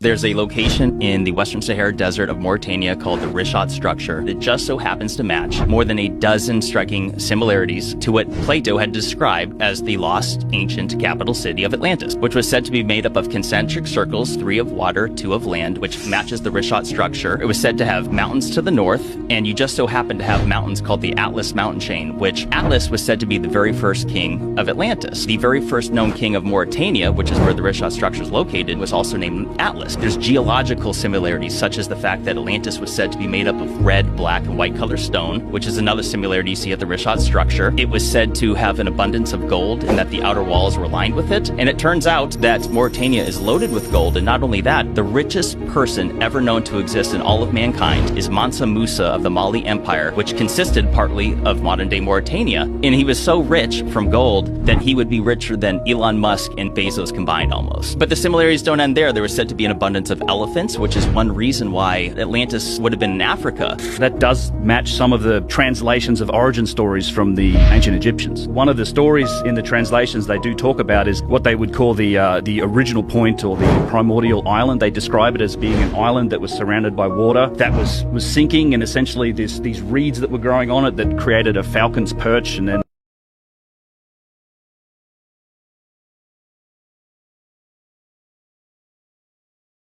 There's a location in the Western Sahara Desert of Mauritania called the Richat structure that just so happens to match more than a dozen striking similarities to what Plato had described as the lost ancient capital city of Atlantis, which was said to be made up of concentric circles, 3 of water, 2 of land, which matches the Richat structure. It was said to have mountains to the north, and you just so happen to have mountains called the Atlas mountain chain, which Atlas was said to be the very first king of Atlantis. The very first known king of Mauritania, which is where the Richat structure is located, was also named Atlas. There's geological similarities, such as the fact that Atlantis was said to be made up of red, black, and white color stone, which is another similarity you see at the Richat structure. It was said to have an abundance of gold and that the outer walls were lined with it. And it turns out that Mauritania is loaded with gold, and not only that, the richest person ever known to exist in all of mankind is Mansa Musa of the Mali Empire, which consisted partly of modern-day Mauritania. And he was so rich from gold that he would be richer than Elon Musk and Bezos combined almost. But the similarities don't end there. There was said to be an abundance of elephants, which is one reason why Atlantis would have been in Africa. That does match some of the translations of origin stories from the ancient Egyptians. One of the stories in the translations they do talk about is what they would call the original point, or the primordial island. They describe it as being an island that was surrounded by water that was sinking, and essentially these reeds that were growing on it that created a falcon's perch, and then